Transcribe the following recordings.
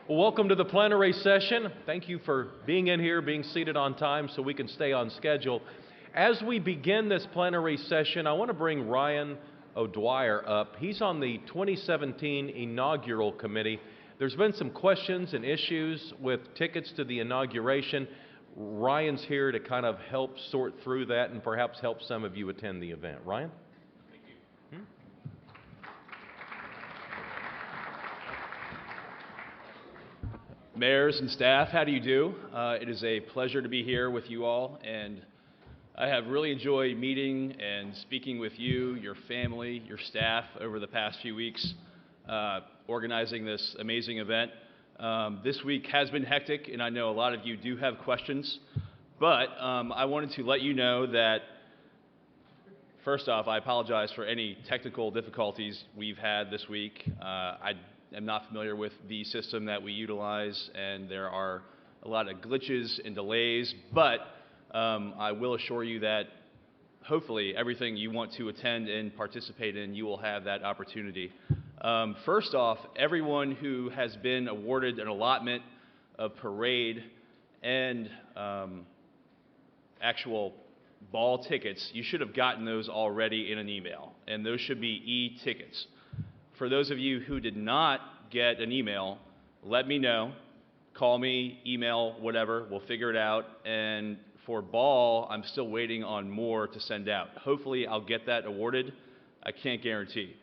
Well, welcome to the plenary session. Thank you for being in here, being seated on time so we can stay on schedule. As we begin this plenary session, I want to bring Ryan O'Dwyer up. He's on the 2017 inaugural committee. There's been some questions and issues with tickets to the inauguration. Ryan's here to kind of help sort through that and perhaps help some of you attend the event. Ryan? Mayors and staff, how do you do? It is a pleasure to be here with you all, and I have really enjoyed meeting and speaking with you, your family, your staff over the past few weeks, organizing this amazing event. This week has been hectic, and I know a lot of you do have questions, but I wanted to let you know that, first off, I apologize for any technical difficulties we've had this week. I'm not familiar with the system that we utilize, and there are a lot of glitches and delays, but I will assure you that hopefully everything you want to attend and participate in, you will have that opportunity. First off, everyone who has been awarded an allotment of parade and actual ball tickets, you should have gotten those already in an email, and those should be e-tickets. For those of you who did not get an email, let me know. Call me, email, whatever. We'll figure it out. And for ball, I'm still waiting on more to send out. Hopefully, I'll get that awarded. I can't guarantee.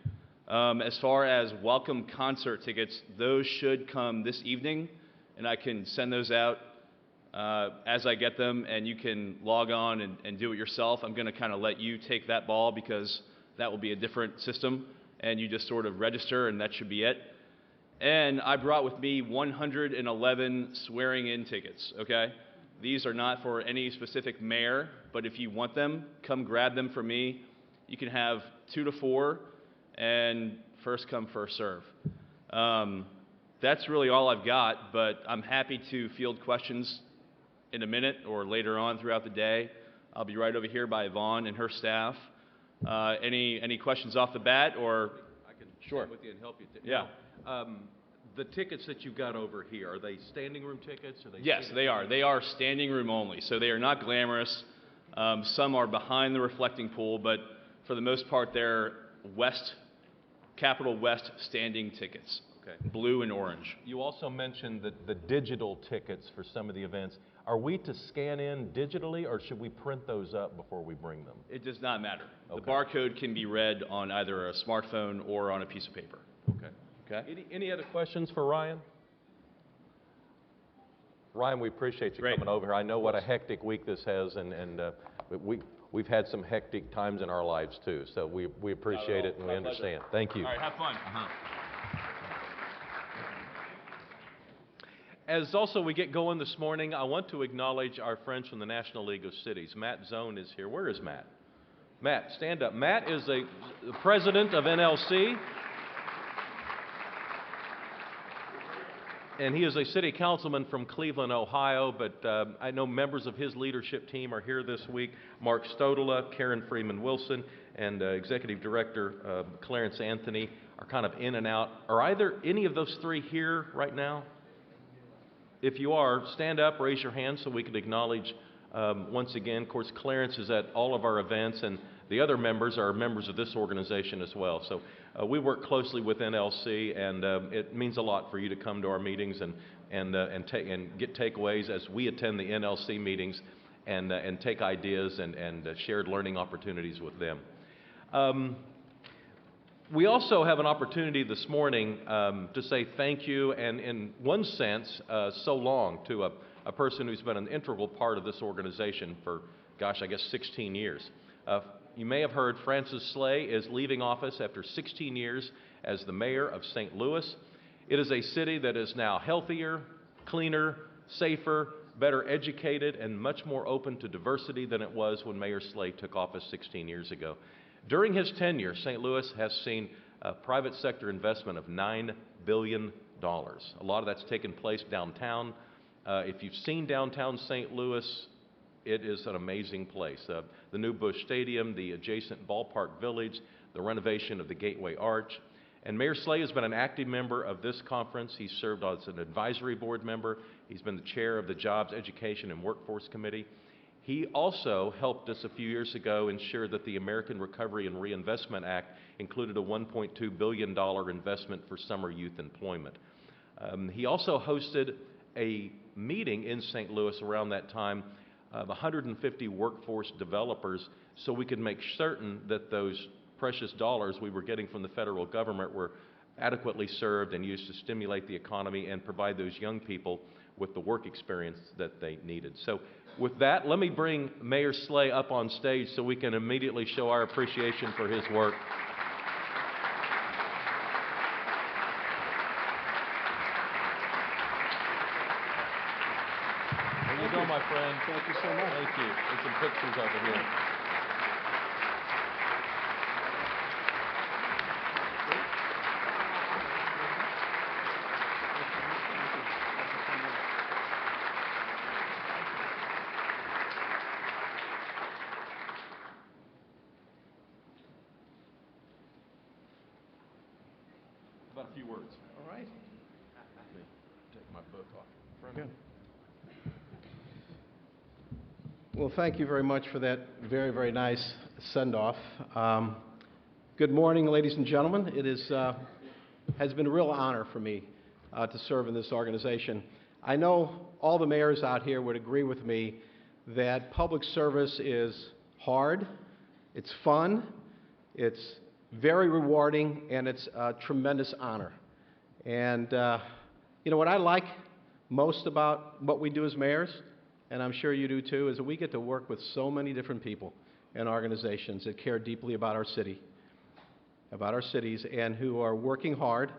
As far as welcome concert tickets, those should come this evening, and I can send those out as I get them, and you can log on and do it yourself. I'm going to kind of let you take that ball because that will be a different system. And you just sort of register, and that should be it. And I brought with me 111 swearing-in tickets, okay? These are not for any specific mayor, but if you want them, come grab them from me. You can have 2 to 4, and first come, first serve. That's really all I've got, but I'm happy to field questions in a minute or later on throughout the day. I'll be right over here by Yvonne and her staff. Any questions off the bat, or I can sure stand with you and help you. Yeah. The tickets that you've got over here, are they standing room tickets? Are they Yes, they are. They are standing room only, so they are not glamorous. Some are behind the reflecting pool, but for the most part, they're Capitol West standing tickets. Okay. Blue and orange. You also mentioned that the digital tickets for some of the events. Are we to scan in digitally, or should we print those up before we bring them? It does not matter. Okay. The barcode can be read on either a smartphone or on a piece of paper. Okay. Okay? Any other questions for Ryan? Ryan, we appreciate you Great. coming over here. I know what a hectic week this has, and we've had some hectic times in our lives too, so we appreciate it and we understand. Thank you. All right, have fun. As also we get going this morning, I want to acknowledge our friends from the National League of Cities. Matt Zone is here. Where is Matt? Matt, stand up. Matt is the president of NLC, and he is a city councilman from Cleveland, Ohio, but I know members of his leadership team are here this week. Mark Stodola, Karen Freeman-Wilson, and Executive Director Clarence Anthony are kind of in and out. Are either any of those three here right now? If you are, stand up, raise your hand so we can acknowledge once again. Of course, Clarence is at all of our events, and the other members are members of this organization as well. So we work closely with NLC, and it means a lot for you to come to our meetings and get takeaways as we attend the NLC meetings and take ideas and shared learning opportunities with them. We also have an opportunity this morning to say thank you, and in one sense, so long, to a person who's been an integral part of this organization for, gosh, I guess 16 years. You may have heard Francis Slay is leaving office after 16 years as the mayor of St. Louis. It is a city that is now healthier, cleaner, safer, better educated, and much more open to diversity than it was when Mayor Slay took office 16 years ago. During his tenure, St. Louis has seen a private sector investment of $9 billion. A lot of that's taken place downtown. If you've seen downtown St. Louis, it is an amazing place. The new Busch Stadium, the adjacent ballpark village, the renovation of the Gateway Arch. And Mayor Slay has been an active member of this conference. He's served as an advisory board member. He's been the chair of the Jobs, Education, and Workforce Committee. He also helped us a few years ago ensure that the American Recovery and Reinvestment Act included a $1.2 billion investment for summer youth employment. He also hosted a meeting in St. Louis around that time of 150 workforce developers so we could make certain that those precious dollars we were getting from the federal government were adequately served and used to stimulate the economy and provide those young people with the work experience that they needed. So with that, let me bring Mayor Slay up on stage so we can immediately show our appreciation for his work. There you go, my friend. Thank you so much. Thank you. And some pictures over here. About a few words. All right. Let me take my book off in front of Good. me. Well, thank you very much for that very, very nice send-off. Good morning, ladies and gentlemen. It has been a real honor for me to serve in this organization. I know all the mayors out here would agree with me that public service is hard, it's fun, it's very rewarding, and it's a tremendous honor. And what I like most about what we do as mayors, and I'm sure you do too, is that we get to work with so many different people and organizations that care deeply about our city, about our cities, and who are working hard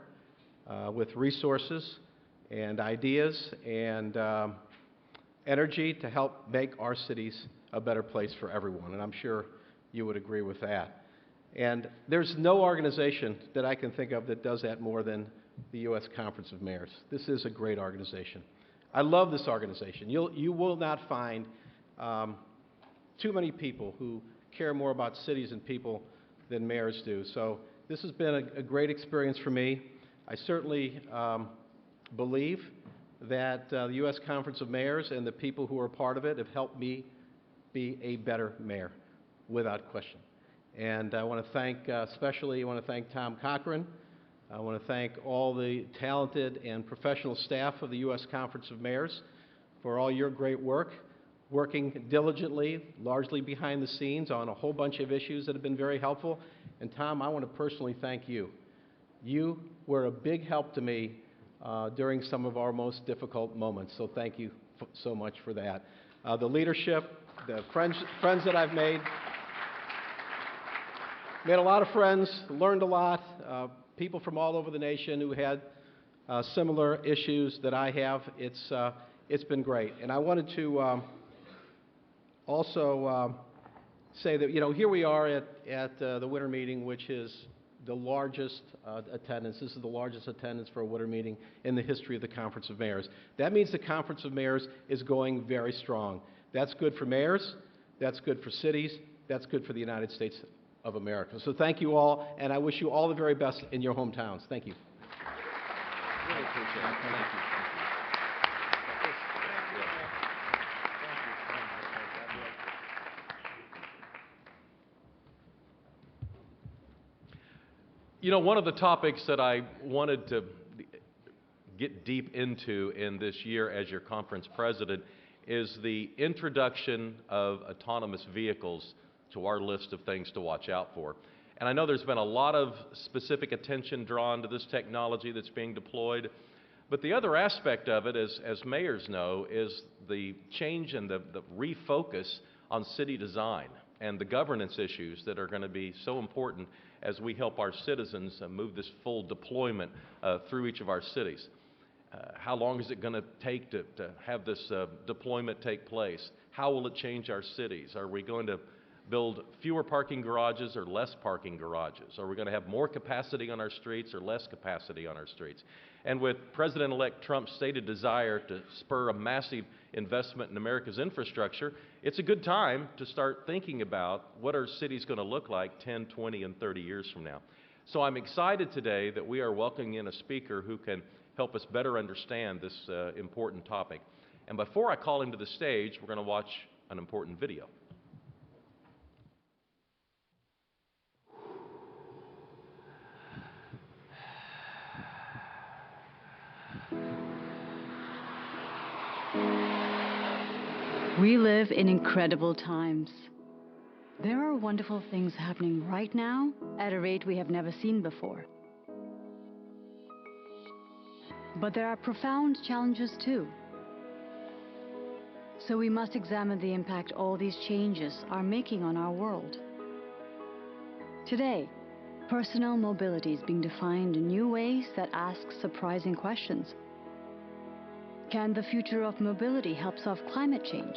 with resources and ideas and energy to help make our cities a better place for everyone. And I'm sure you would agree with that. And there's no organization that I can think of that does that more than the U.S. Conference of Mayors. This is a great organization. I love this organization. You will not find too many people who care more about cities and people than mayors do. So this has been a great experience for me. I certainly believe that the U.S. Conference of Mayors and the people who are part of it have helped me be a better mayor, without question. And I want to thank, especially, Tom Cochran. I want to thank all the talented and professional staff of the U.S. Conference of Mayors for all your great work, working diligently, largely behind the scenes on a whole bunch of issues that have been very helpful. And Tom, I want to personally thank you. You were a big help to me during some of our most difficult moments, so thank you so much for that. The leadership, the friends that I've made a lot of friends, learned a lot. People from all over the nation who had similar issues that I have. It's been great. And I wanted to also say that, here we are at the winter meeting, which is the largest attendance. This is the largest attendance for a winter meeting in the history of the Conference of Mayors. That means the Conference of Mayors is going very strong. That's good for mayors. That's good for cities. That's good for the United States of America. So thank you all, and I wish you all the very best in your hometowns. Thank you. Really appreciate it. Thank you. One of the topics that I wanted to get deep into in this year as your conference president is the introduction of autonomous vehicles to our list of things to watch out for. And I know there's been a lot of specific attention drawn to this technology that's being deployed, but the other aspect of it, as mayors know, is the change and the refocus on city design and the governance issues that are going to be so important as we help our citizens move this full deployment through each of our cities. How long is it going to take to have this deployment take place? How will it change our cities? Are we going to build fewer parking garages or less parking garages? Are we going to have more capacity on our streets or less capacity on our streets? And with President-elect Trump's stated desire to spur a massive investment in America's infrastructure, it's a good time to start thinking about what our city's going to look like 10, 20, and 30 years from now. So I'm excited today that we are welcoming in a speaker who can help us better understand this important topic. And before I call him to the stage, we're going to watch an important video. We live in incredible times. There are wonderful things happening right now at a rate we have never seen before. But there are profound challenges too. So we must examine the impact all these changes are making on our world. Today, personal mobility is being defined in new ways that ask surprising questions. Can the future of mobility help solve climate change?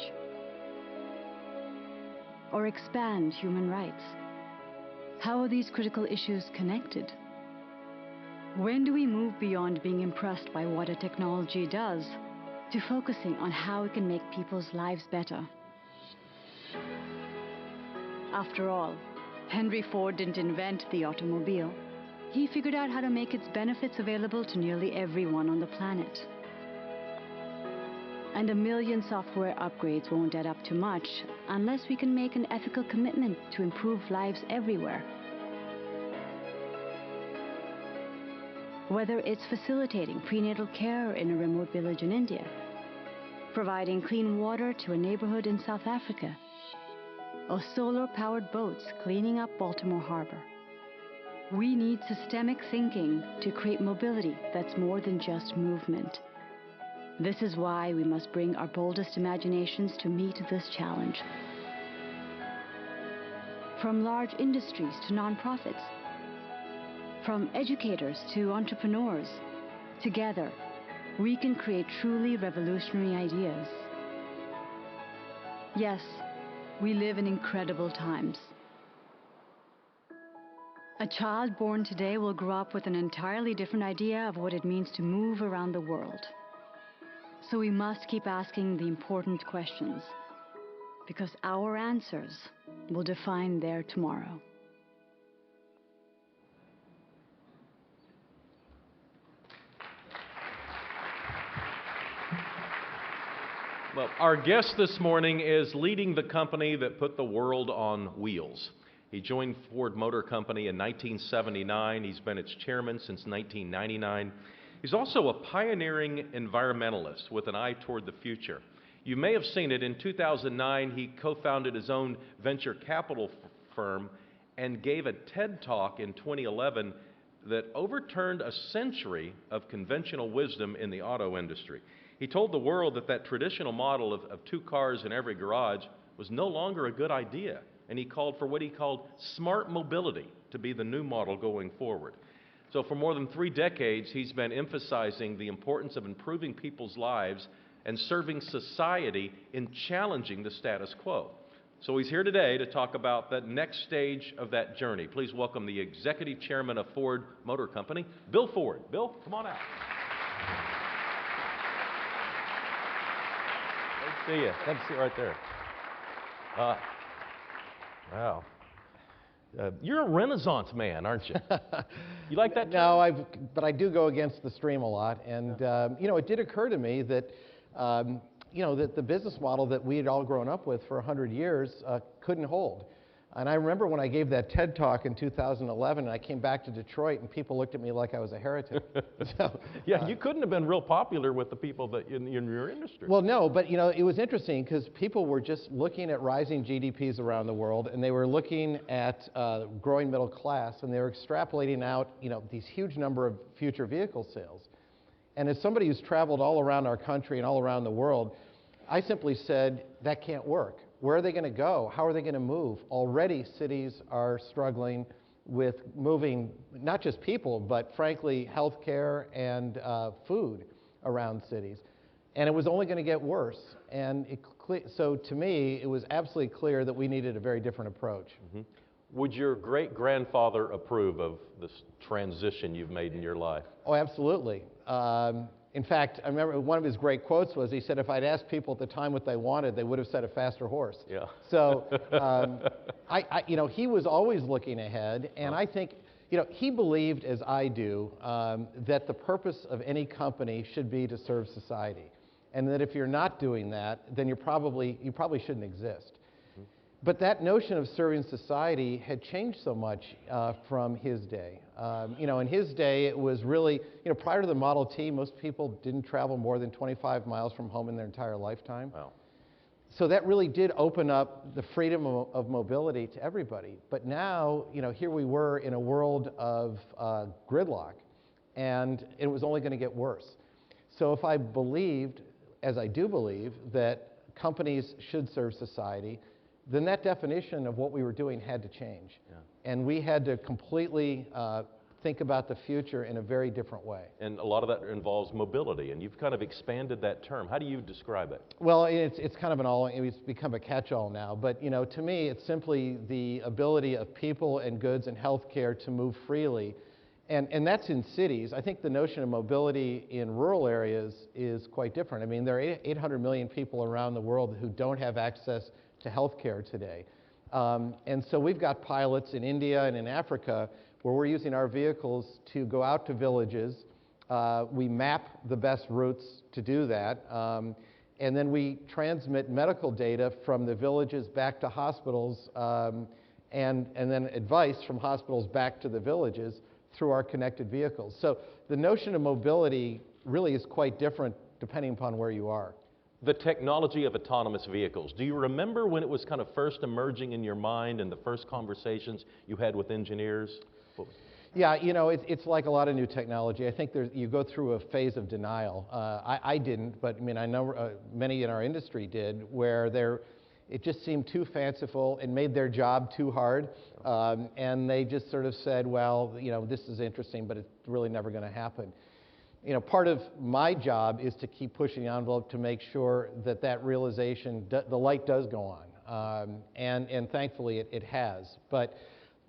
Or expand human rights? How are these critical issues connected? When do we move beyond being impressed by what a technology does to focusing on how it can make people's lives better? After all, Henry Ford didn't invent the automobile. He figured out how to make its benefits available to nearly everyone on the planet. And 1 million software upgrades won't add up to much unless we can make an ethical commitment to improve lives everywhere. Whether it's facilitating prenatal care in a remote village in India, providing clean water to a neighborhood in South Africa, or solar-powered boats cleaning up Baltimore Harbor. We need systemic thinking to create mobility that's more than just movement. This is why we must bring our boldest imaginations to meet this challenge. From large industries to nonprofits, from educators to entrepreneurs, together, we can create truly revolutionary ideas. Yes, we live in incredible times. A child born today will grow up with an entirely different idea of what it means to move around the world. So we must keep asking the important questions, because our answers will define their tomorrow. Well, our guest this morning is leading the company that put the world on wheels. He joined Ford Motor Company in 1979. He's been its chairman since 1999. He's also a pioneering environmentalist with an eye toward the future. You may have seen it. In 2009, he co-founded his own venture capital firm and gave a TED Talk in 2011 that overturned a century of conventional wisdom in the auto industry. He told the world that traditional model of 2 cars in every garage was no longer a good idea, and he called for what he called smart mobility to be the new model going forward. So for more than 3 decades, he's been emphasizing the importance of improving people's lives and serving society in challenging the status quo. So he's here today to talk about the next stage of that journey. Please welcome the Executive Chairman of Ford Motor Company, Bill Ford. Bill, come on out. Good to see you. Have a seat right there. Wow. You're a Renaissance man, aren't you? You like that term? No, but I do go against the stream a lot. And, it did occur to me that, that the business model that we had all grown up with for 100 years couldn't hold. And I remember when I gave that TED Talk in 2011, and I came back to Detroit, and people looked at me like I was a heretic. Yeah, you couldn't have been real popular with the people that in your industry. Well, no, but it was interesting because people were just looking at rising GDPs around the world, and they were looking at growing middle class, and they were extrapolating out, these huge number of future vehicle sales. And as somebody who's traveled all around our country and all around the world, I simply said, that can't work. Where are they going to go? How are they going to move? Already cities are struggling with moving not just people, but frankly, healthcare and food around cities. And it was only going to get worse. And so to me, it was absolutely clear that we needed a very different approach. Mm-hmm. Would your great-grandfather approve of this transition you've made in your life? Oh, absolutely. In fact, I remember one of his great quotes was, he said, if I'd asked people at the time what they wanted, they would have said a faster horse. Yeah. So, he was always looking ahead, and I think, You know, he believed, as I do, that the purpose of any company should be to serve society, and that if you're not doing that, then you probably shouldn't exist. But that notion of serving society had changed so much from his day. You know, in his day, it was really, you know, prior to the Model T, most people didn't travel more than 25 miles from home in their entire lifetime. Wow. So that really did open up the freedom of mobility to everybody. But now, you know, here we were in a world of gridlock, and it was only going to get worse. So if I believed, as I do believe, that companies should serve society, then that definition of what we were doing had to change. Yeah. And we had to completely think about the future in a very different way. And a lot of that involves mobility, and you've kind of expanded that term. How do you describe it? Well, it's kind of it's become a catch-all now, but you know, to me, it's simply the ability of people and goods and healthcare to move freely, and that's in cities. I think the notion of mobility in rural areas is quite different. I mean, there are 800 million people around the world who don't have access to healthcare today, and so we've got pilots in India and in Africa where we're using our vehicles to go out to villages. We map the best routes to do that, and then we transmit medical data from the villages back to hospitals, and then advice from hospitals back to the villages through our connected vehicles. So the notion of mobility really is quite different depending upon where you are. The technology of autonomous vehicles. Do you remember when it was kind of first emerging in your mind and the first conversations you had with engineers? Yeah, you know, it's like a lot of new technology. I think you go through a phase of denial. I didn't, but I mean, I know many in our industry did, where it just seemed too fanciful and made their job too hard, and they just sort of said, well, you know, this is interesting, but it's really never going to happen. You know, part of my job is to keep pushing the envelope to make sure that that realization, the light does go on, and thankfully it has. But,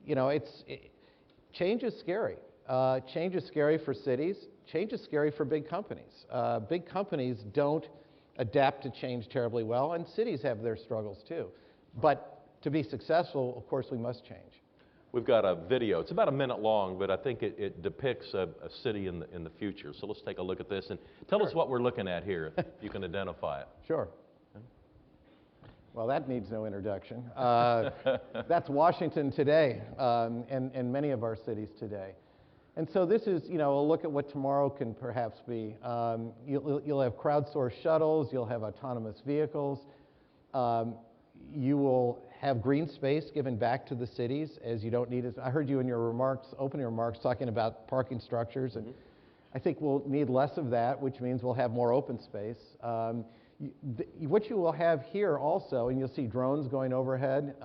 you know, change is scary. Change is scary for cities. Change is scary for big companies. Big companies don't adapt to change terribly well, and cities have their struggles too. But to be successful, of course, we must change. We've got a video. It's about a minute long, but I think it depicts a city in the future. So let's take a look at this and tell us what we're looking at here, if you can identify it. Sure. Well, that needs no introduction. That's Washington today, and many of our cities today. And so this is, you know, a look at what tomorrow can perhaps be. You'll have crowdsourced shuttles, you'll have autonomous vehicles, you will have green space given back to the cities as you don't need it. I heard you in your opening remarks, talking about parking structures, and I think we'll need less of that, which means we'll have more open space. What you will have here also, and you'll see drones going overhead,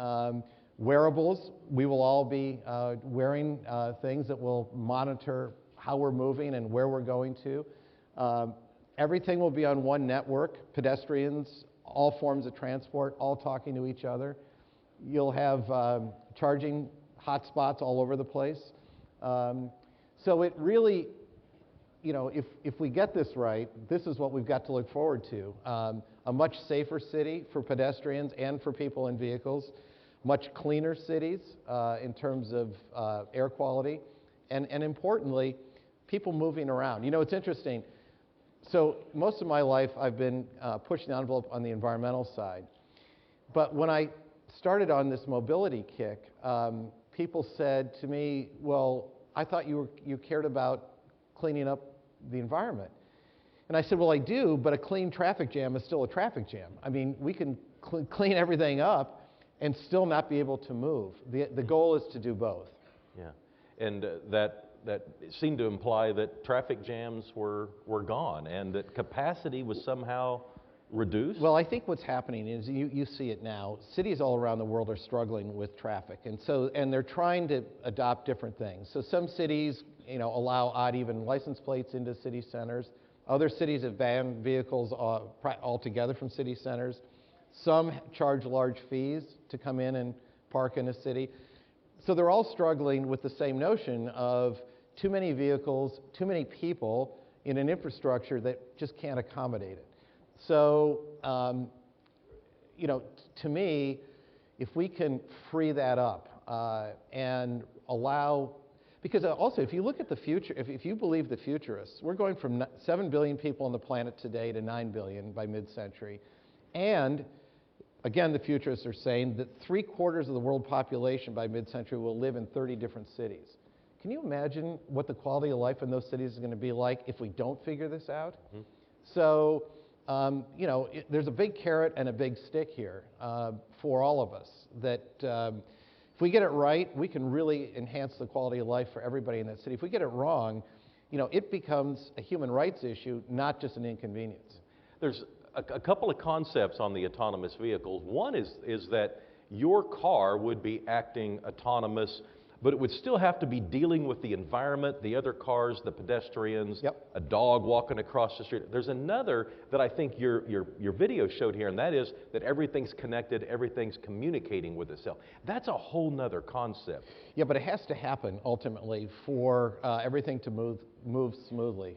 wearables. We will all be wearing things that will monitor how we're moving and where we're going to. Everything will be on one network, pedestrians, all forms of transport, all talking to each other. You'll have charging hotspots all over the place. So it really, you know, if we get this right, this is what we've got to look forward to. A much safer city for pedestrians and for people in vehicles, much cleaner cities in terms of air quality, and importantly, people moving around. You know, it's interesting. So most of my life, I've been pushing the envelope on the environmental side. But when I started on this mobility kick, people said to me, well, I thought you cared about cleaning up the environment. And I said, well, I do, but a clean traffic jam is still a traffic jam. I mean, we can clean everything up and still not be able to move. The goal is to do both. Yeah, and that seemed to imply that traffic jams were gone and that capacity was somehow reduced? Well, I think what's happening is you see it now. Cities all around the world are struggling with traffic, and they're trying to adopt different things. So some cities, you know, allow odd even license plates into city centers. Other cities have banned vehicles altogether from city centers. Some charge large fees to come in and park in a city. So they're all struggling with the same notion of too many vehicles, too many people in an infrastructure that just can't accommodate it. So, you know, to me, if we can free that up and allow, Because also, if you look at the future, if you believe the futurists, we're going from 7 billion people on the planet today to 9 billion by mid-century. And again, the futurists are saying that 3/4 of the world population by mid-century will live in 30 different cities. Can you imagine what the quality of life in those cities is going to be like if we don't figure this out? Mm-hmm. So, you know, there's a big carrot and a big stick here for all of us that if we get it right, we can really enhance the quality of life for everybody in that city. If we get it wrong, you know, it becomes a human rights issue, not just an inconvenience. There's a couple of concepts on the autonomous vehicles. One is that your car would be acting autonomous, but it would still have to be dealing with the environment, the other cars, the pedestrians, Yep. a dog walking across the street. There's another that I think your video showed here, and that is that everything's connected, everything's communicating with itself. That's a whole nother concept. Yeah, but it has to happen ultimately for everything to move smoothly.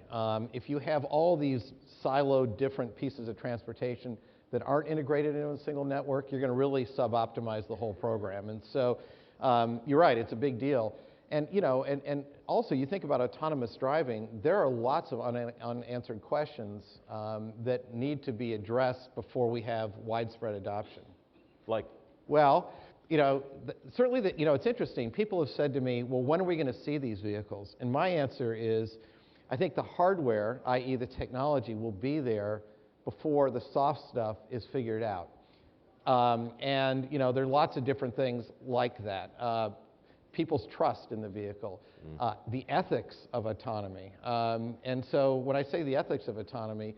If you have all these siloed different pieces of transportation that aren't integrated into a single network, you're going to really sub-optimize the whole program. And so you're right, it's a big deal. And, you know, and also you think about autonomous driving, there are lots of unanswered questions that need to be addressed before we have widespread adoption. Like, Well, you know, certainly, you know, it's interesting. People have said to me, well, when are we going to see these vehicles? And my answer is, I think the hardware, i.e. the technology, will be there before the soft stuff is figured out. And, you know, there are lots of different things like that. People's trust in the vehicle, the ethics of autonomy. And so when I say the ethics of autonomy,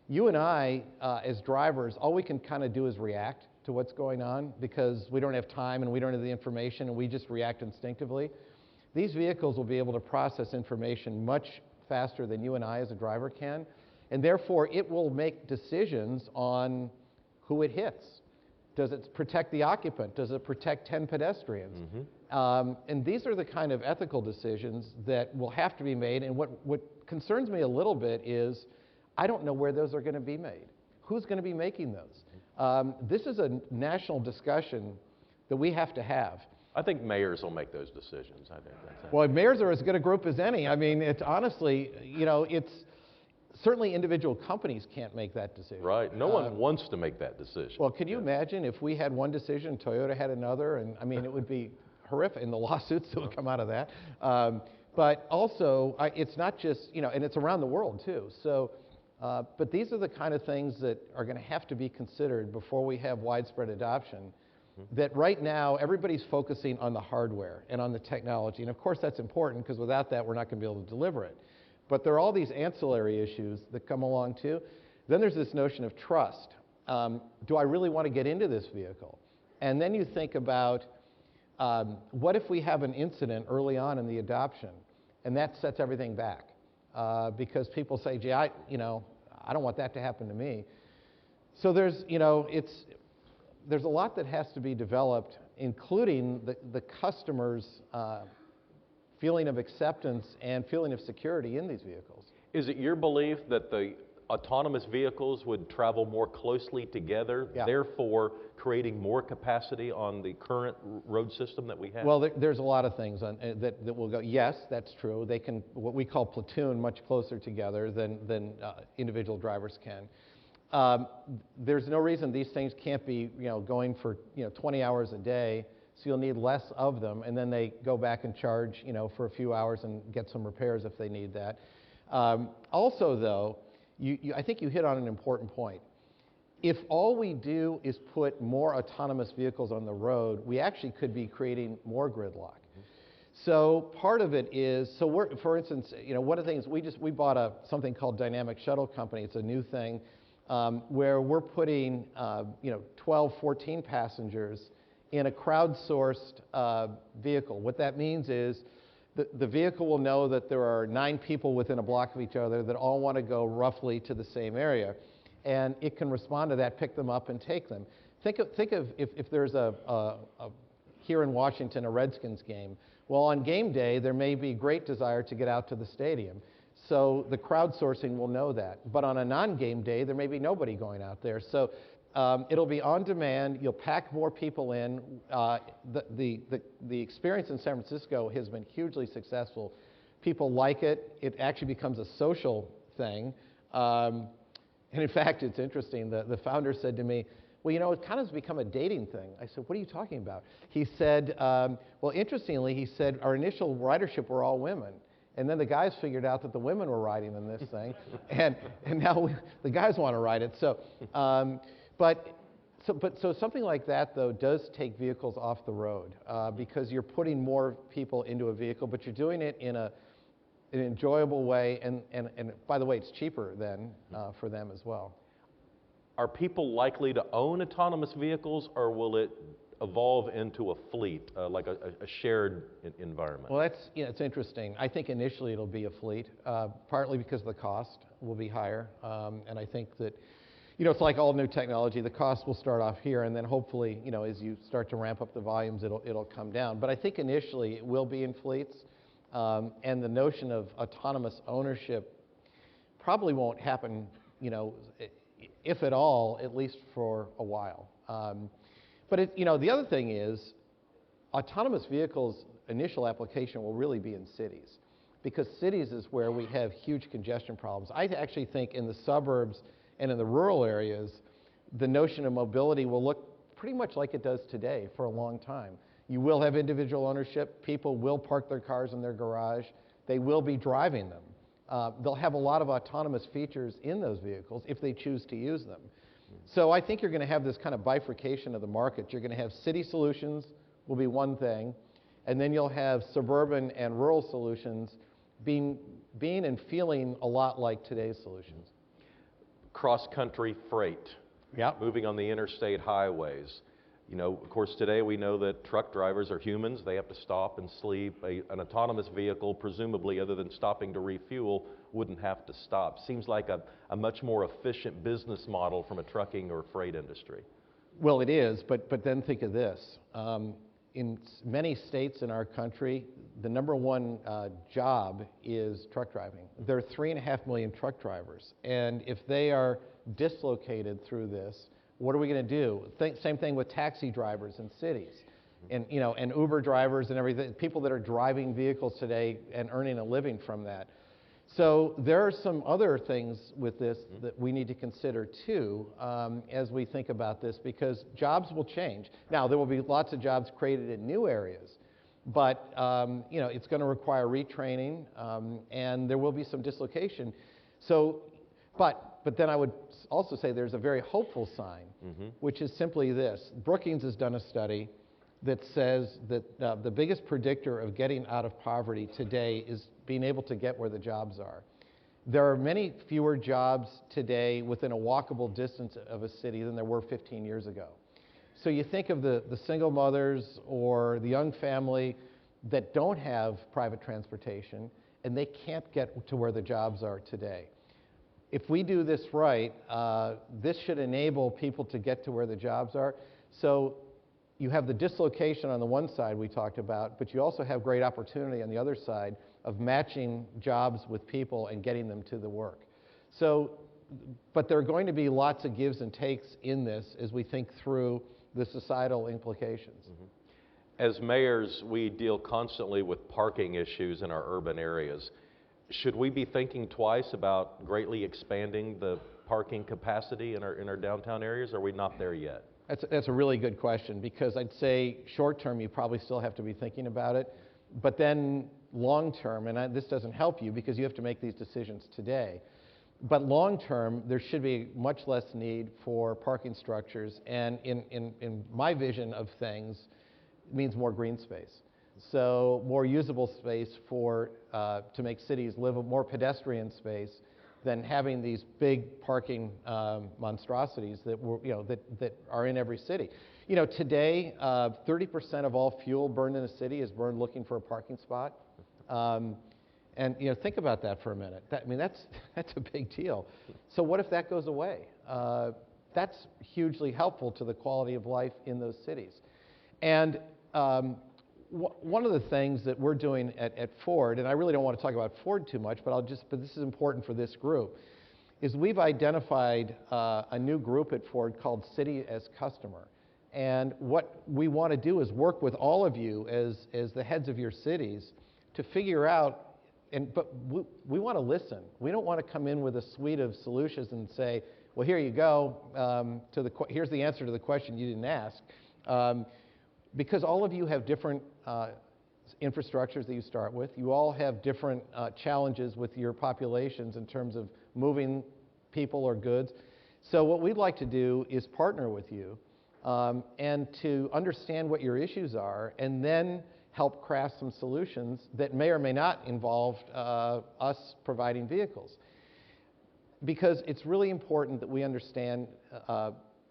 you and I, as drivers, all we can kind of do is react to what's going on because we don't have time and we don't have the information and we just react instinctively. These vehicles will be able to process information much faster than you and I as a driver can, and therefore it will make decisions on who it hits. Does it protect the occupant? Does it protect 10 pedestrians? Mm-hmm. And these are the kind of ethical decisions that will have to be made, and what concerns me a little bit is I don't know where those are going to be made. Who's going to be making those? This is a national discussion that we have to have. I think mayors will make those decisions. I think that's it. Well, mayors are as good a group as any. I mean, it's honestly, you know, it's certainly individual companies can't make that decision. Right. No one wants to make that decision. Well, could you imagine if we had one decision, Toyota had another, and I mean, it would be horrific in the lawsuits that would come out of that. But also, it's not just, you know, and it's around the world too. So. But these are the kind of things that are going to have to be considered before we have widespread adoption. That right now, everybody's focusing on the hardware and on the technology. And of course, that's important because without that, we're not going to be able to deliver it. But there are all these ancillary issues that come along too. Then there's this notion of trust. Do I really want to get into this vehicle? And then you think about what if we have an incident early on in the adoption and that sets everything back? Because people say, gee, I don't want that to happen to me. So there's, you know, there's a lot that has to be developed, including the customer's feeling of acceptance and feeling of security in these vehicles. Is it your belief that the autonomous vehicles would travel more closely together, therefore creating more capacity on the current road system that we have? Well, there's a lot of things that will go, yes, that's true. They can, what we call platoon, much closer together than individual drivers can. There's no reason these things can't be, you know, going for, you know, 20 hours a day, so you'll need less of them, and then they go back and charge, you know, for a few hours and get some repairs if they need that. Also, though, I think you hit on an important point. If all we do is put more autonomous vehicles on the road, we actually could be creating more gridlock. So part of it is, so for instance, you know, one of the things, we bought something called Dynamic Shuttle Company. It's a new thing where we're putting, you know, 12, 14 passengers in a crowdsourced vehicle. What that means is the vehicle will know that there are 9 people within a block of each other that all want to go roughly to the same area. And it can respond to that, pick them up, and take them. Think of if there's here in Washington, a Redskins game. Well, on game day, there may be great desire to get out to the stadium. So the crowdsourcing will know that. But on a non-game day, there may be nobody going out there. So It'll be on demand. You'll pack more people in. The experience in San Francisco has been hugely successful. People like it. It actually becomes a social thing. And in fact, it's interesting. The founder said to me, well, you know, it kind of has become a dating thing. I said, what are you talking about? He said, well, interestingly, he said, our initial ridership were all women. And then the guys figured out that the women were riding in this thing. and now the guys want to ride it. So, so something like that, though, does take vehicles off the road because you're putting more people into a vehicle, but you're doing it in an enjoyable way. And by the way, it's cheaper then for them as well. Are people likely to own autonomous vehicles, or will it evolve into a fleet, like a shared environment? Well, it's interesting. I think initially it'll be a fleet, partly because the cost will be higher. And I think that, you know, it's like all new technology. The cost will start off here, and then hopefully, you know, as you start to ramp up the volumes, it'll come down. But I think initially it will be in fleets. And the notion of autonomous ownership probably won't happen, you know, if at all, at least for a while. But you know, the other thing is, autonomous vehicles' initial application will really be in cities, because cities is where we have huge congestion problems. I actually think in the suburbs and in the rural areas, the notion of mobility will look pretty much like it does today for a long time. You will have individual ownership. People will park their cars in their garage. They will be driving them. They'll have a lot of autonomous features in those vehicles if they choose to use them. So I think you're going to have this kind of bifurcation of the market. You're going to have city solutions will be one thing, and then you'll have suburban and rural solutions being and feeling a lot like today's solutions. Cross-country freight, moving on the interstate highways. You know, of course, today we know that truck drivers are humans. They have to stop and sleep. An autonomous vehicle, presumably, other than stopping to refuel, wouldn't have to stop. Seems like a much more efficient business model from a trucking or freight industry. Well, it is, but then think of this. In many states in our country, the number one job is truck driving. There are 3.5 million truck drivers, and if they are dislocated through this, what are we going to do? Same thing with taxi drivers in cities, and you know, and Uber drivers and everything. People that are driving vehicles today and earning a living from that. So there are some other things with this that we need to consider too as we think about this, because jobs will change. Now there will be lots of jobs created in new areas, but you know, it's going to require retraining, and there will be some dislocation. So, but then I would also say there's a very hopeful sign, which is simply this. Brookings has done a study that says that the biggest predictor of getting out of poverty today is being able to get where the jobs are. There are many fewer jobs today within a walkable distance of a city than there were 15 years ago. So you think of the single mothers or the young family that don't have private transportation, and they can't get to where the jobs are today. If we do this right, this should enable people to get to where the jobs are. So you have the dislocation on the one side we talked about, but you also have great opportunity on the other side of matching jobs with people and getting them to the work. So, but there are going to be lots of gives and takes in this as we think through the societal implications. As mayors, we deal constantly with parking issues in our urban areas. Should we be thinking twice about greatly expanding the parking capacity in our downtown areas? Or are we not there yet? That's a really good question, because I'd say short term you probably still have to be thinking about it, but then long term, and this doesn't help you because you have to make these decisions today, but long term there should be much less need for parking structures, and in my vision of things, it means more green space. So more usable space to make cities live, more pedestrian space than having these big parking monstrosities that that are in every city. You know, today 30% of all fuel burned in a city is burned looking for a parking spot. And you know, think about that for a minute. I mean, that's a big deal. So what if that goes away? That's hugely helpful to the quality of life in those cities. And one of the things that we're doing at Ford, and I really don't want to talk about Ford too much, but this is important for this group, is we've identified a new group at Ford called City as Customer. And what we want to do is work with all of you as the heads of your cities to figure out, but we want to listen. We don't want to come in with a suite of solutions and say, well, here you go, here's the answer to the question you didn't ask. Because all of you have different infrastructures that you start with. You all have different challenges with your populations in terms of moving people or goods. So what we'd like to do is partner with you and to understand what your issues are and then help craft some solutions that may or may not involve us providing vehicles. Because it's really important that we understand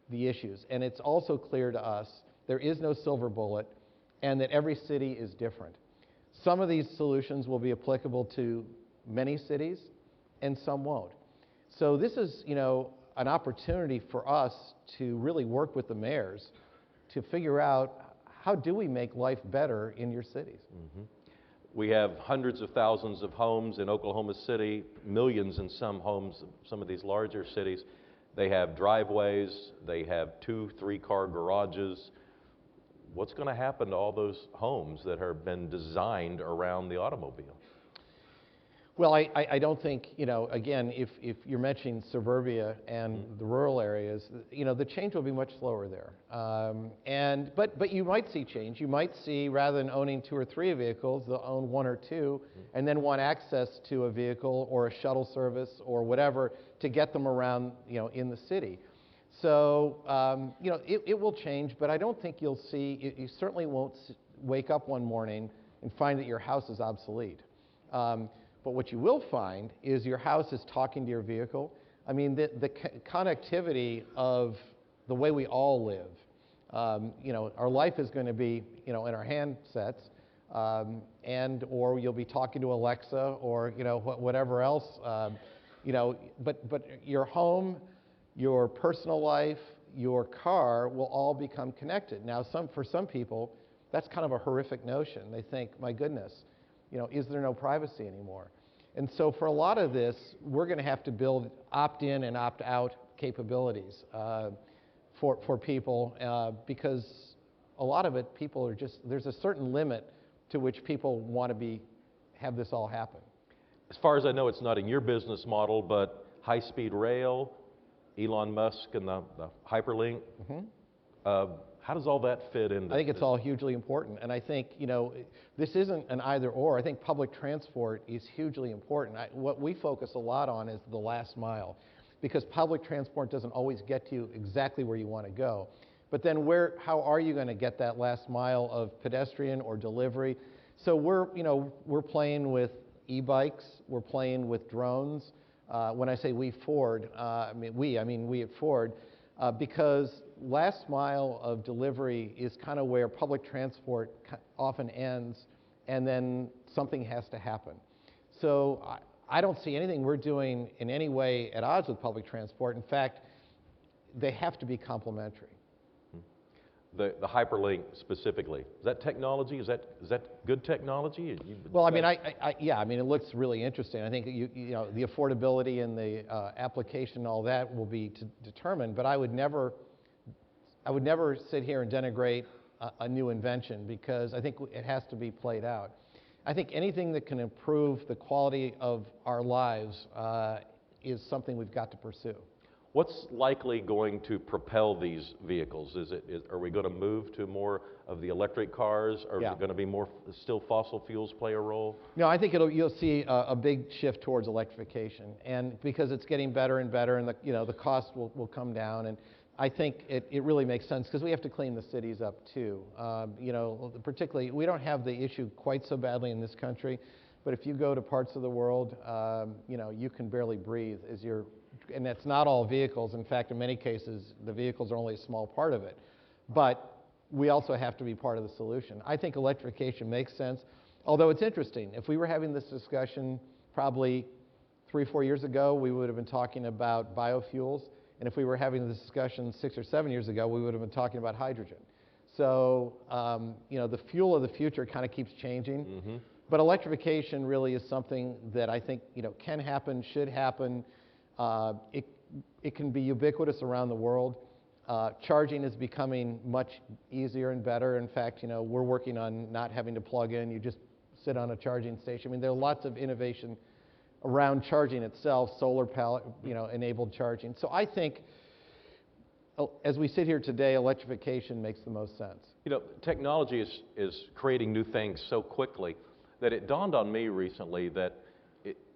the issues. And it's also clear to us there is no silver bullet and that every city is different. Some of these solutions will be applicable to many cities and some won't. So this is, an opportunity for us to really work with the mayors to figure out how do we make life better in your cities. Mm-hmm. We have hundreds of thousands of homes in Oklahoma City, millions in some homes, some of these larger cities. They have driveways, they have 2-3 car garages. What's going to happen to all those homes that have been designed around the automobile? Well, I don't think, again, if you're mentioning suburbia and the rural areas, the change will be much slower there. But you might see change. You might see, rather than owning 2 or 3 vehicles, they'll own 1 or 2 and then want access to a vehicle or a shuttle service or whatever to get them around, in the city. So, it will change, but I don't think you'll see, you certainly won't wake up one morning and find that your house is obsolete. But what you will find is your house is talking to your vehicle. I mean, the connectivity of the way we all live. Our life is going to be, in our handsets, or you'll be talking to Alexa or, whatever else. But your home, your personal life, your car will all become connected. Now, for some people, that's kind of a horrific notion. They think, my goodness, is there no privacy anymore? And so for a lot of this, we're going to have to build opt-in and opt-out capabilities for people because a lot of it, people are there's a certain limit to which people want to have this all happen. As far as I know, it's not in your business model, but high-speed rail, Elon Musk and the hyperlink. Mm-hmm. How does all that fit into I think it's all hugely important. And I think, this isn't an either or. I think public transport is hugely important. What we focus a lot on is the last mile, because public transport doesn't always get you exactly where you want to go. But then how are you going to get that last mile of pedestrian or delivery? So we're playing with e-bikes, we're playing with drones. When I say we, Ford, I mean we at Ford, because last mile of delivery is kind of where public transport often ends, and then something has to happen. So I don't see anything we're doing in any way at odds with public transport. In fact, they have to be complementary. The hyperlink specifically, is that technology? Is that good technology? Well, I mean, it looks really interesting. I think the affordability and the application and all that will be determined. But I would never sit here and denigrate a new invention, because I think it has to be played out. I think anything that can improve the quality of our lives is something we've got to pursue. What's likely going to propel these vehicles? Are we going to move to more of the electric cars, or is it going to be more still fossil fuels play a role? No, I think you'll see a big shift towards electrification, and because it's getting better and better, and the cost will come down, and I think it really makes sense because we have to clean the cities up too. Particularly, we don't have the issue quite so badly in this country, but if you go to parts of the world, you can barely breathe and that's not all vehicles. In fact, in many cases, the vehicles are only a small part of it. But we also have to be part of the solution. I think electrification makes sense, although it's interesting. If we were having this discussion probably 3 or 4 years ago, we would have been talking about biofuels. And if we were having this discussion 6 or 7 years ago, we would have been talking about hydrogen. So, the fuel of the future kind of keeps changing. Mm-hmm. But electrification really is something that I think, can happen, should happen. It can be ubiquitous around the world. Charging is becoming much easier and better. In fact, you know, we're working on not having to plug in. You just sit on a charging station. I mean, there are lots of innovation around charging itself, solar enabled charging. So I think, as we sit here today, electrification makes the most sense. You know, technology is creating new things so quickly that it dawned on me recently that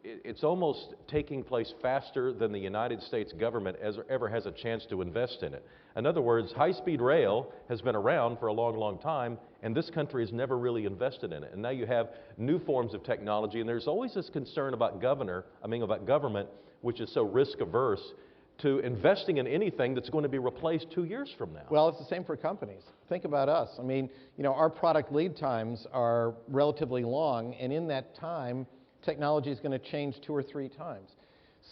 it's almost taking place faster than the United States government ever has a chance to invest in it. In other words, high-speed rail has been around for a long, long time, and this country has never really invested in it. And now you have new forms of technology, and there's always this concern about government, which is so risk-averse, to investing in anything that's going to be replaced 2 years from now. Well, it's the same for companies. Think about us. I mean, you know, our product lead times are relatively long, and in that time, technology is going to change 2 or 3 times.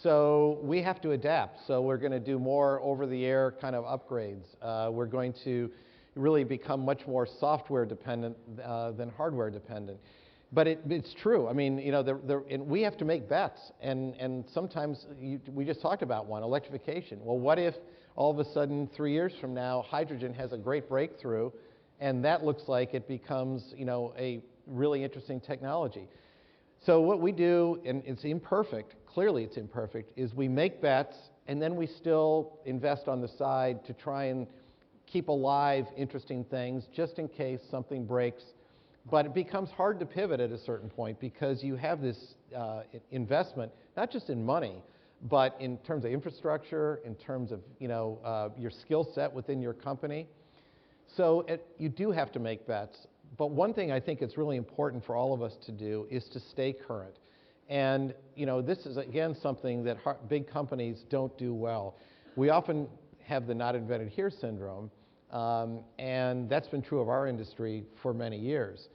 So we have to adapt. So we're going to do more over-the-air kind of upgrades. We're going to really become much more software dependent than hardware dependent. But it's true. I mean, you know, and we have to make bets. And sometimes we just talked about one, electrification. Well, what if all of a sudden 3 years from now, hydrogen has a great breakthrough, and that looks like it becomes, you know, a really interesting technology. So what we do, and it's imperfect, clearly it's imperfect, is we make bets and then we still invest on the side to try and keep alive interesting things just in case something breaks. But it becomes hard to pivot at a certain point because you have this investment, not just in money, but in terms of infrastructure, in terms of, you know, your skill set within your company. So you do have to make bets. But one thing I think it's really important for all of us to do is to stay current. And, you know, this is, again, something that big companies don't do well. We often have the not invented here syndrome, and that's been true of our industry for many years.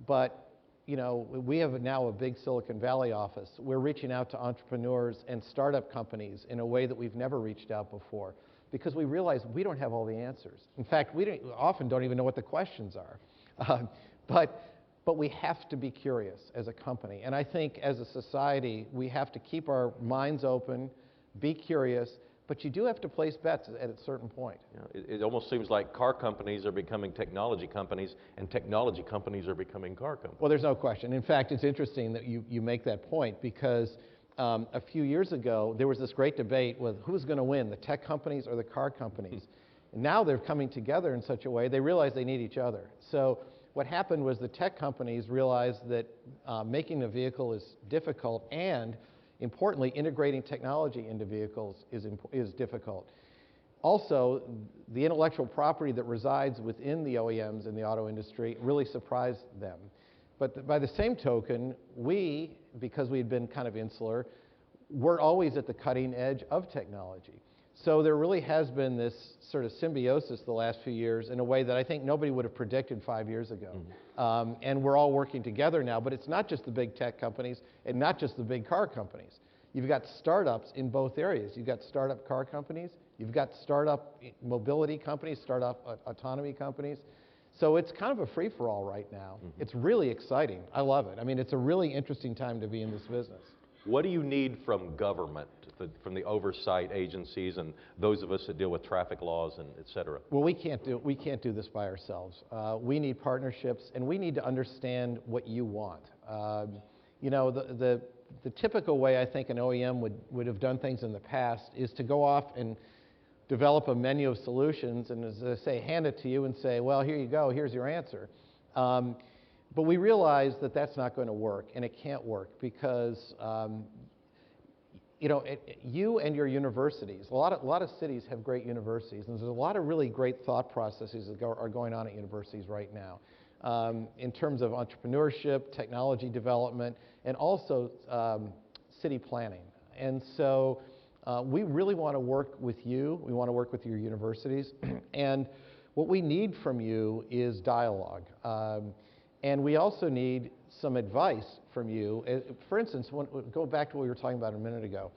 But, you know, we have now a big Silicon Valley office. We're reaching out to entrepreneurs and startup companies in a way that we've never reached out before because we realize we don't have all the answers. In fact, we often don't even know what the questions are. But we have to be curious as a company. And I think as a society, we have to keep our minds open, be curious, but you do have to place bets at a certain point. You know, it almost seems like car companies are becoming technology companies, and technology companies are becoming car companies. Well, there's no question. In fact, it's interesting that you make that point because a few years ago, there was this great debate with who's going to win, the tech companies or the car companies. Now they're coming together in such a way, they realize they need each other. So what happened was the tech companies realized that making a vehicle is difficult and, importantly, integrating technology into vehicles is difficult. Also, the intellectual property that resides within the OEMs in the auto industry really surprised them. But by the same token, we, because we had been kind of insular, we're always at the cutting edge of technology. So there really has been this sort of symbiosis the last few years in a way that I think nobody would have predicted 5 years ago. And we're all working together now, but it's not just the big tech companies and not just the big car companies. You've got startups in both areas. You've got startup car companies, you've got startup mobility companies, startup autonomy companies. So it's kind of a free-for-all right now. It's really exciting. I love it. I mean, it's a really interesting time to be in this business. What do you need from government, from the oversight agencies and those of us that deal with traffic laws and et cetera? Well, we can't do this by ourselves. We need partnerships, and we need to understand what you want. You know, the typical way I think an OEM would have done things in the past is to go off and develop a menu of solutions and, as I say, hand it to you and say, well, here you go, here's your answer. But we realize that that's not going to work, and it can't work because you know, you and your universities, a lot of cities have great universities, and there's a lot of really great thought processes that are going on at universities right now in terms of entrepreneurship, technology development, and also city planning. And so we really want to work with you. We want to work with your universities. And what we need from you is dialogue. And we also need some advice from you. For instance, go back to what we were talking about a minute ago,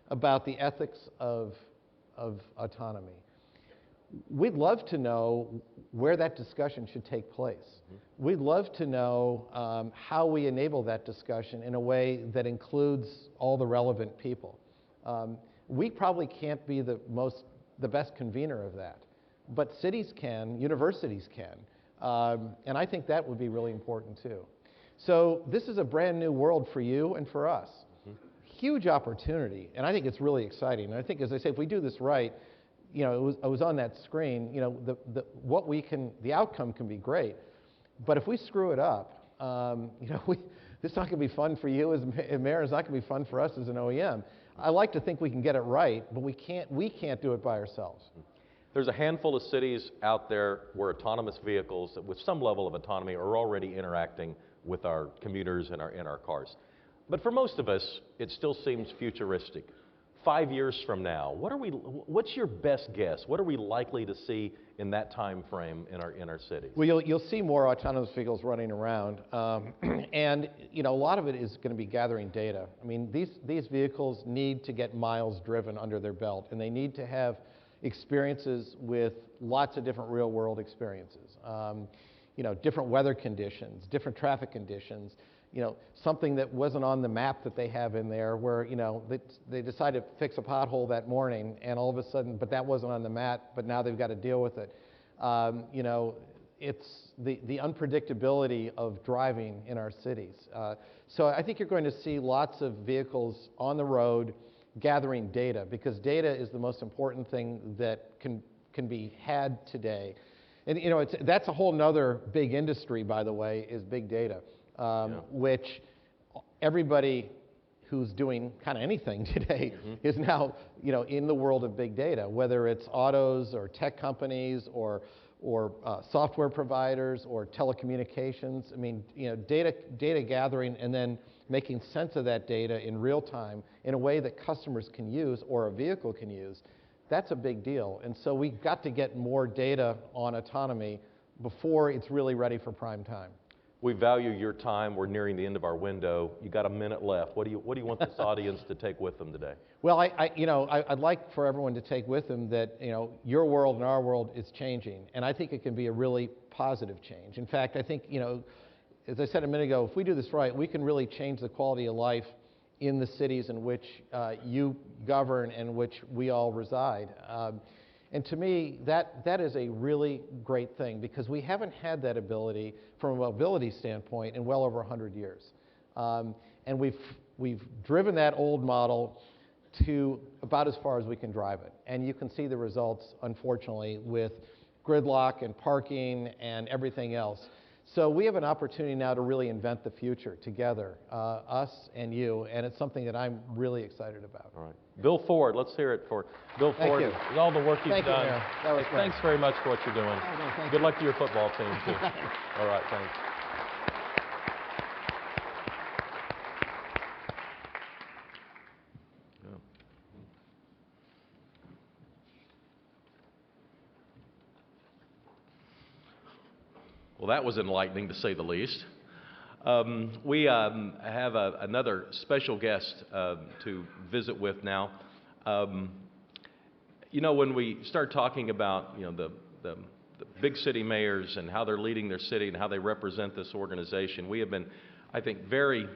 about the ethics of autonomy. We'd love to know where that discussion should take place. We'd love to know how we enable that discussion in a way that includes all the relevant people. We probably can't be the best convener of that, but cities can, universities can, and I think that would be really important too. So this is a brand new world for you and for us. Huge opportunity, and I think it's really exciting. And I think, as I say, if we do this right, you know, I was on that screen, you know, the outcome can be great, but if we screw it up, you know, this is not going to be fun for you as a mayor, it's not going to be fun for us as an OEM. I like to think we can get it right, but we can't do it by ourselves. There's a handful of cities out there where autonomous vehicles with some level of autonomy are already interacting with our commuters and our cars. But for most of us, it still seems futuristic. 5 years from now, what's your best guess? What are we likely to see in that time frame in our cities? Well, you'll see more autonomous vehicles running around, and you know, a lot of it is going to be gathering data. I mean, these vehicles need to get miles driven under their belt, and they need to have experiences with lots of different real-world experiences. You know, different weather conditions, different traffic conditions. You know, something that wasn't on the map that they have in there where, you know, they decided to fix a pothole that morning and all of a sudden, but that wasn't on the map, but now they've got to deal with it. You know, it's the unpredictability of driving in our cities. So I think you're going to see lots of vehicles on the road gathering data, because data is the most important thing that can be had today. And, you know, that's a whole nother big industry, by the way, is big data. Which everybody who's doing kind of anything today is now, you know, in the world of big data, whether it's autos or tech companies or software providers or telecommunications. I mean, you know, data gathering and then making sense of that data in real time in a way that customers can use or a vehicle can use. That's a big deal. And so we've got to get more data on autonomy before it's really ready for prime time. We value your time. We're nearing the end of our window. You got a minute left. What do you want this audience to take with them today? Well, I'd like for everyone to take with them that, you know, your world and our world is changing, and I think it can be a really positive change. In fact, I think, you know, as I said a minute ago, if we do this right, we can really change the quality of life in the cities in which you govern and which we all reside. And to me, that is a really great thing, because we haven't had that ability from a mobility standpoint in well over 100 years. And we've driven that old model to about as far as we can drive it. And you can see the results, unfortunately, with gridlock and parking and everything else. So we have an opportunity now to really invent the future together, us and you, and it's something that I'm really excited about. All right. Bill Ford, let's hear it for Bill Ford. Thank you. With all the work you've Thank you, done. Mayor. That was great. Thanks very much for what you're doing. Oh, no, thank Good you. luck to your football team, too. All right, thanks. Well, that was enlightening, to say the least. We have another special guest to visit with now. You know, when we start talking about, you know, the big city mayors and how they're leading their city and how they represent this organization, we have been, I think, very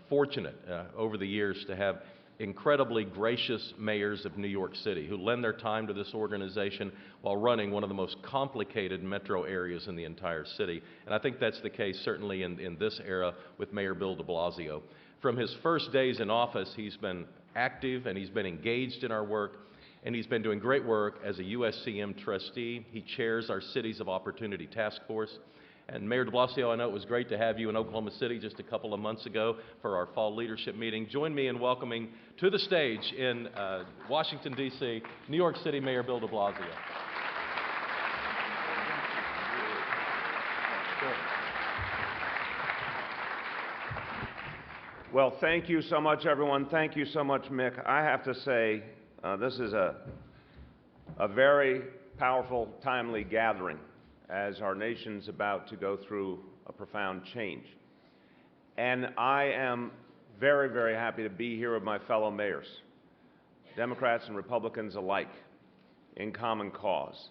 fortunate over the years to have incredibly gracious mayors of New York City who lend their time to this organization while running one of the most complicated metro areas in the entire city. And I think that's the case certainly in this era with Mayor Bill de Blasio. From his first days in office, he's been active and he's been engaged in our work, and he's been doing great work as a USCM trustee. He chairs our Cities of Opportunity Task Force. And Mayor de Blasio, I know it was great to have you in Oklahoma City just a couple of months ago for our fall leadership meeting. Join me in welcoming to the stage in Washington, D.C., New York City Mayor Bill de Blasio. Well, thank you so much, everyone. Thank you so much, Mick. I have to say, this is a very powerful, timely gathering as our nation's about to go through a profound change. And I am very, very happy to be here with my fellow mayors, Democrats and Republicans alike, in common cause.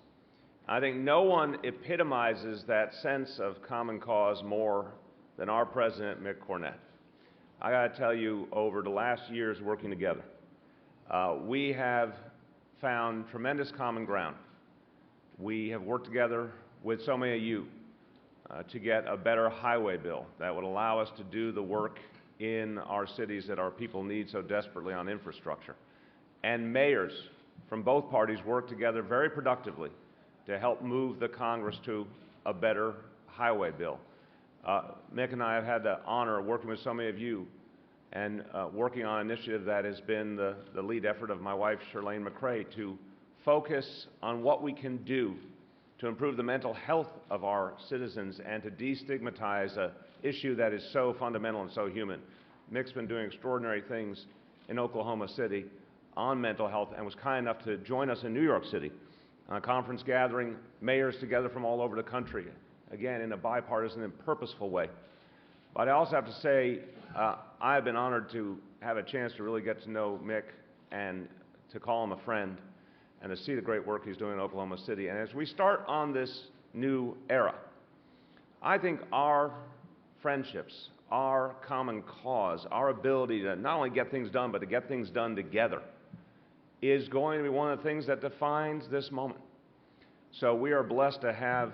I think no one epitomizes that sense of common cause more than our president, Mick Cornett. I got to tell you, over the last years working together, We have found tremendous common ground. We have worked together with so many of you to get a better highway bill that would allow us to do the work in our cities that our people need so desperately on infrastructure. And mayors from both parties work together very productively to help move the Congress to a better highway bill. Mick and I have had the honor of working with so many of you and working on an initiative that has been the lead effort of my wife, Shirlane McCrae, to focus on what we can do to improve the mental health of our citizens and to destigmatize an issue that is so fundamental and so human. Mick's been doing extraordinary things in Oklahoma City on mental health and was kind enough to join us in New York City on a conference gathering mayors together from all over the country, again, in a bipartisan and purposeful way. But I also have to say, I've been honored to have a chance to really get to know Mick and to call him a friend and to see the great work he's doing in Oklahoma City. And as we start on this new era, I think our friendships, our common cause, our ability to not only get things done, but to get things done together is going to be one of the things that defines this moment. So we are blessed to have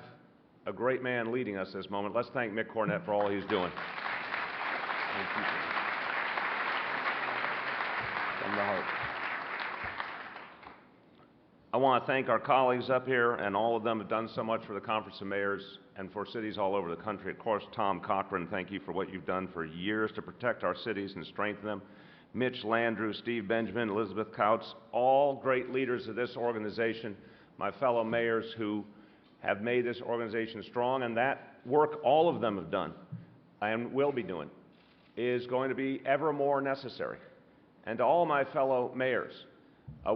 a great man leading us this moment. Let's thank Mick Cornett for all he's doing. Thank you. From the heart. I want to thank our colleagues up here, and all of them have done so much for the Conference of Mayors and for cities all over the country. Of course, Tom Cochran, thank you for what you've done for years to protect our cities and strengthen them. Mitch Landrieu, Steve Benjamin, Elizabeth Kautz, all great leaders of this organization, my fellow mayors who have made this organization strong, and that work all of them have done and will be doing is going to be ever more necessary. And to all my fellow mayors,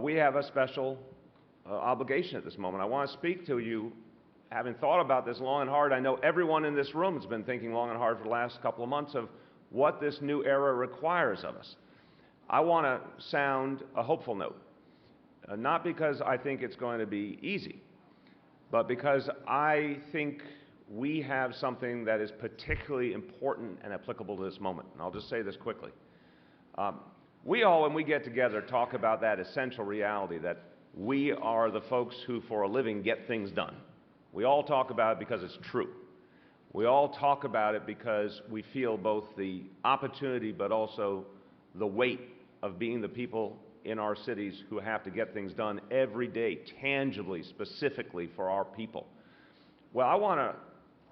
we have a special obligation at this moment. I want to speak to you, having thought about this long and hard. I know everyone in this room has been thinking long and hard for the last couple of months of what this new era requires of us. I want to sound a hopeful note, not because I think it's going to be easy, but because I think we have something that is particularly important and applicable to this moment. And I'll just say this quickly. We all, when we get together, talk about that essential reality that we are the folks who, for a living, get things done. We all talk about it because it's true. We all talk about it because we feel both the opportunity but also the weight of being the people in our cities who have to get things done every day, tangibly, specifically for our people. Well, I want to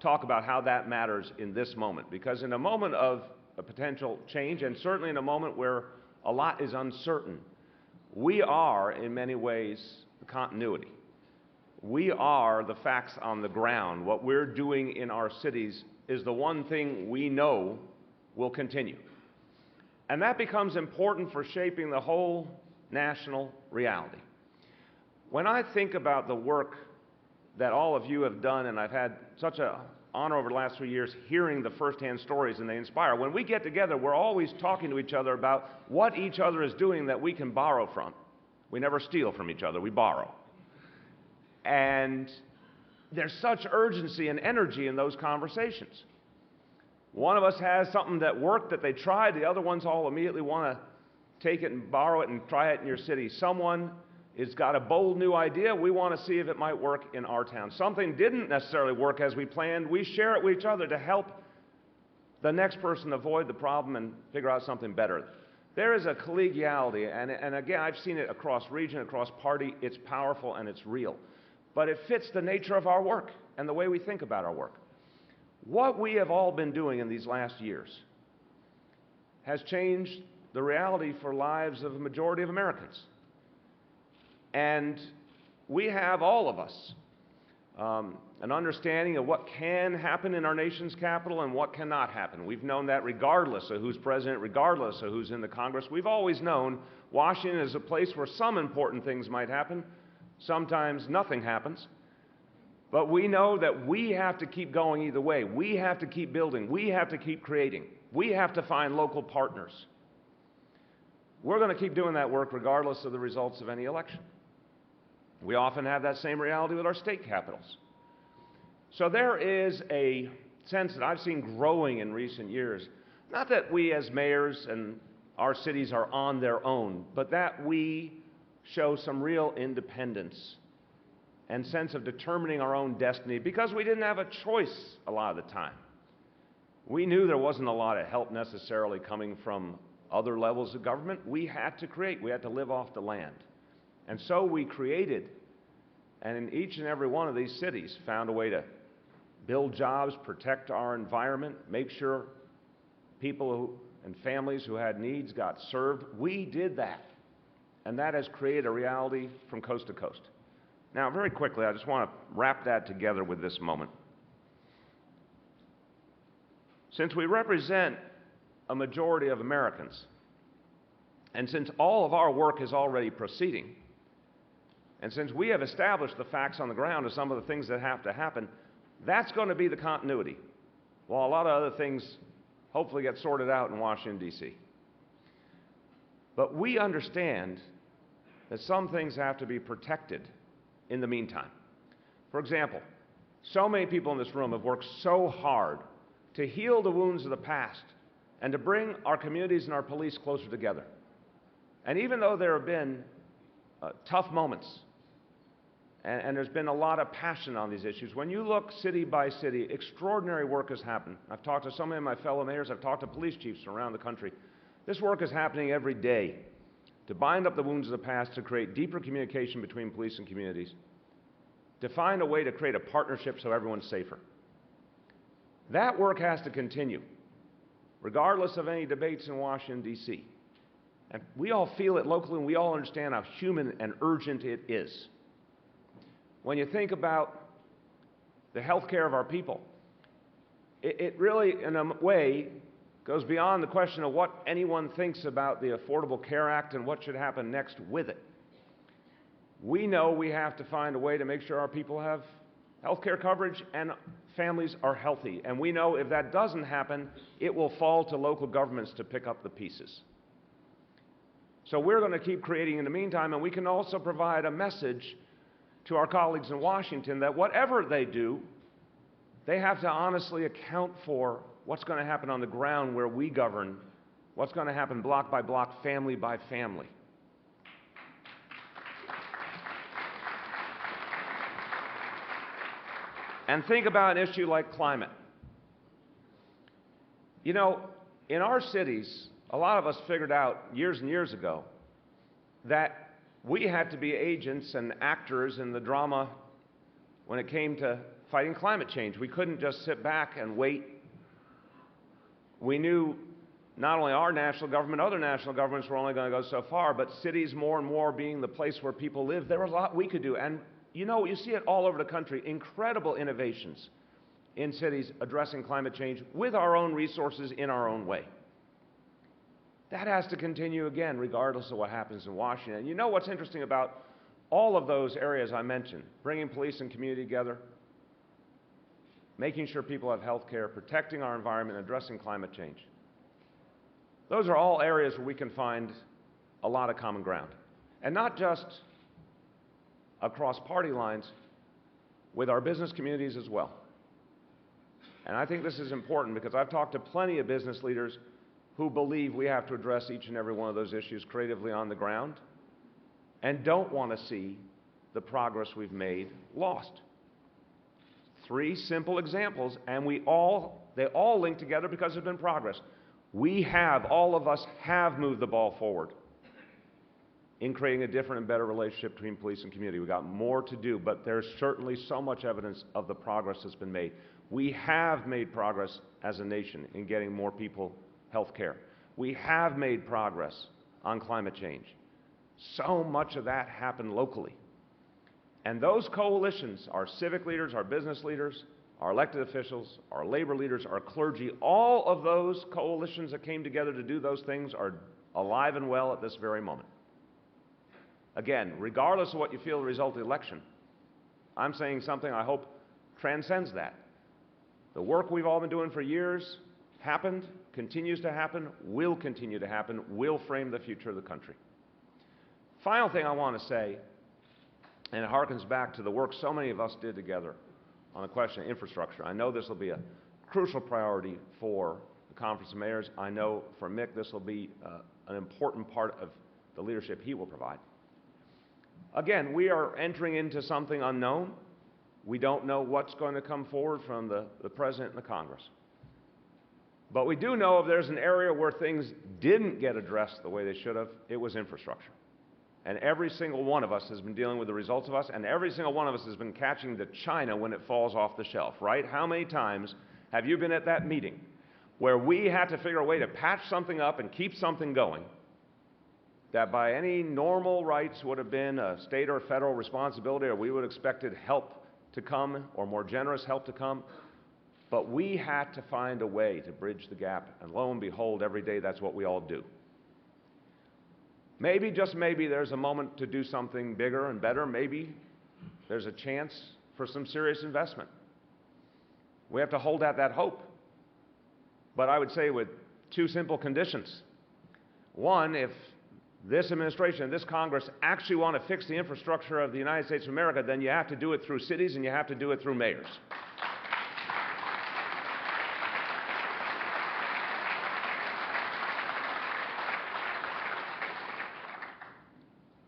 talk about how that matters in this moment, because in a moment of a potential change, and certainly in a moment where a lot is uncertain, we are, in many ways, the continuity. We are the facts on the ground. What we're doing in our cities is the one thing we know will continue. And that becomes important for shaping the whole national reality. When I think about the work that all of you have done, and I've had such an honor over the last 3 years hearing the firsthand stories, and they inspire. When we get together, we're always talking to each other about what each other is doing that we can borrow from. We never steal from each other, we borrow. And there's such urgency and energy in those conversations. One of us has something that worked that they tried, the other ones all immediately want to take it and borrow it and try it in your city. Someone has got a bold new idea, we want to see if it might work in our town. Something didn't necessarily work as we planned, we share it with each other to help the next person avoid the problem and figure out something better. There is a collegiality, and again, I've seen it across region, across party, it's powerful and it's real. But it fits the nature of our work and the way we think about our work. What we have all been doing in these last years has changed the reality for lives of a majority of Americans. And we have, all of us, an understanding of what can happen in our nation's capital and what cannot happen. We've known that regardless of who's president, regardless of who's in the Congress. We've always known Washington is a place where some important things might happen. Sometimes nothing happens. But we know that we have to keep going either way. We have to keep building. We have to keep creating. We have to find local partners. We're going to keep doing that work regardless of the results of any election. We often have that same reality with our state capitals. So there is a sense that I've seen growing in recent years, not that we as mayors and our cities are on their own, but that we show some real independence and sense of determining our own destiny because we didn't have a choice a lot of the time. We knew there wasn't a lot of help necessarily coming from other levels of government. We had to create, we had to live off the land. And so we created, and in each and every one of these cities found a way to build jobs, protect our environment, make sure people and families who had needs got served. We did that, and that has created a reality from coast to coast. Now, very quickly, I just want to wrap that together with this moment. Since we represent a majority of Americans, and since all of our work is already proceeding, and since we have established the facts on the ground of some of the things that have to happen, that's going to be the continuity, while a lot of other things hopefully get sorted out in Washington, D.C. But we understand that some things have to be protected in the meantime. For example, so many people in this room have worked so hard to heal the wounds of the past and to bring our communities and our police closer together. And even though there have been tough moments, and there's been a lot of passion on these issues, when you look city by city, extraordinary work has happened. I've talked to so many of my fellow mayors, I've talked to police chiefs around the country. This work is happening every day to bind up the wounds of the past, to create deeper communication between police and communities, to find a way to create a partnership so everyone's safer. That work has to continue, regardless of any debates in Washington, D.C. And we all feel it locally, and we all understand how human and urgent it is. When you think about the health care of our people, it really, in a way, goes beyond the question of what anyone thinks about the Affordable Care Act and what should happen next with it. We know we have to find a way to make sure our people have health care coverage and families are healthy. And we know if that doesn't happen, it will fall to local governments to pick up the pieces. So we're going to keep creating in the meantime, and we can also provide a message to our colleagues in Washington that whatever they do, they have to honestly account for what's going to happen on the ground where we govern, what's going to happen block by block, family by family. And think about an issue like climate. You know, in our cities, a lot of us figured out years and years ago that we had to be agents and actors in the drama when it came to fighting climate change. We couldn't just sit back and wait. We knew not only our national government, other national governments were only going to go so far, but cities more and more being the place where people live, there was a lot we could do. And you know, you see it all over the country, incredible innovations in cities addressing climate change with our own resources in our own way. That has to continue again, regardless of what happens in Washington. You know what's interesting about all of those areas I mentioned, bringing police and community together, making sure people have health care, protecting our environment, addressing climate change. Those are all areas where we can find a lot of common ground. And not just across party lines, with our business communities as well. And I think this is important because I've talked to plenty of business leaders who believe we have to address each and every one of those issues creatively on the ground and don't want to see the progress we've made lost. 3 simple examples, and they all link together because there's been progress. All of us have moved the ball forward in creating a different and better relationship between police and community. We've got more to do, but there's certainly so much evidence of the progress that's been made. We have made progress as a nation in getting more people health care. We have made progress on climate change. So much of that happened locally. And those coalitions, our civic leaders, our business leaders, our elected officials, our labor leaders, our clergy, all of those coalitions that came together to do those things are alive and well at this very moment. Again, regardless of what you feel the result of the election, I'm saying something I hope transcends that. The work we've all been doing for years happened, continues to happen, will continue to happen, will frame the future of the country. Final thing I want to say, and it harkens back to the work so many of us did together on the question of infrastructure. I know this will be a crucial priority for the Conference of Mayors. I know for Mick this will be an important part of the leadership he will provide. Again, we are entering into something unknown. We don't know what's going to come forward from the President and the Congress. But we do know if there's an area where things didn't get addressed the way they should have, it was infrastructure. And every single one of us has been dealing with the results of us, and every single one of us has been catching the china when it falls off the shelf, right? How many times have you been at that meeting where we had to figure a way to patch something up and keep something going that by any normal rights would have been a state or federal responsibility, or we would have expected help to come, or more generous help to come, but we had to find a way to bridge the gap, and lo and behold, every day that's what we all do. Maybe, just maybe, there's a moment to do something bigger and better. Maybe there's a chance for some serious investment. We have to hold out that hope. But I would say with two simple conditions. One, if this administration and this Congress actually want to fix the infrastructure of the United States of America, then you have to do it through cities and you have to do it through mayors.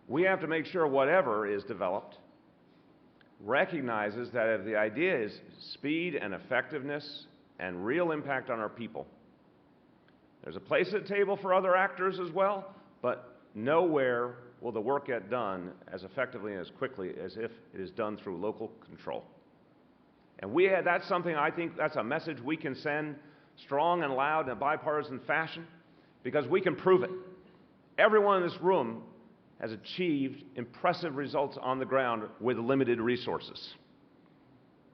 We have to make sure whatever is developed recognizes that if the idea is speed and effectiveness and real impact on our people, there's a place at the table for other actors as well, but nowhere will the work get done as effectively and as quickly as if it is done through local control. And that's something, I think that's a message we can send strong and loud in a bipartisan fashion, because we can prove it. Everyone in this room has achieved impressive results on the ground with limited resources.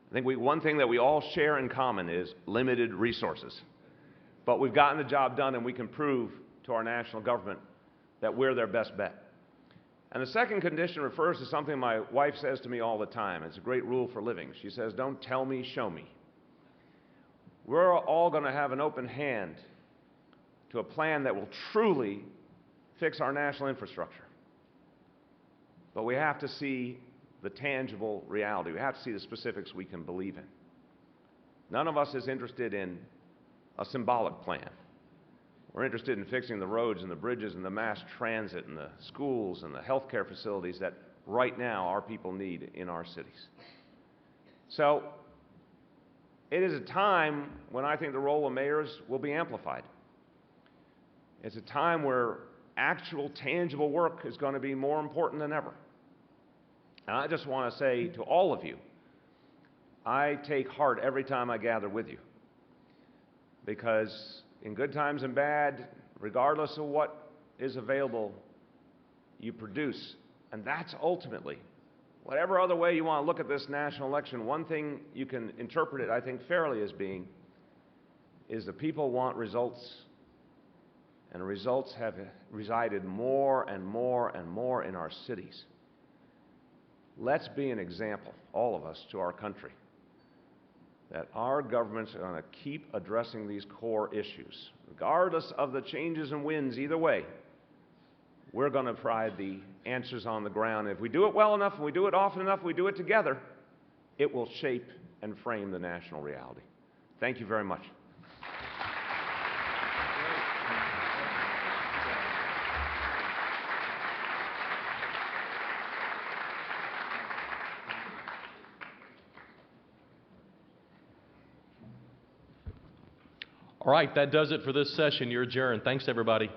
I think one thing that we all share in common is limited resources. But we've gotten the job done, and we can prove to our national government that we're their best bet. And the second condition refers to something my wife says to me all the time. It's a great rule for living. She says, "Don't tell me, show me." We're all going to have an open hand to a plan that will truly fix our national infrastructure. But we have to see the tangible reality. We have to see the specifics we can believe in. None of us is interested in a symbolic plan. We're interested in fixing the roads and the bridges and the mass transit and the schools and the healthcare facilities that right now our people need in our cities. So it is a time when I think the role of mayors will be amplified. It's a time where actual tangible work is going to be more important than ever. And I just want to say to all of you, I take heart every time I gather with you, because in good times and bad, regardless of what is available, you produce. And that's ultimately, whatever other way you want to look at this national election, one thing you can interpret it, I think, fairly as being, is the people want results, and results have resided more and more and more in our cities. Let's be an example, all of us, to our country, that our governments are going to keep addressing these core issues. Regardless of the changes and winds either way, we're going to provide the answers on the ground. If we do it well enough, and we do it often enough, we do it together, it will shape and frame the national reality. Thank you very much. All right, that does it for this session. You're adjourned. Thanks, everybody.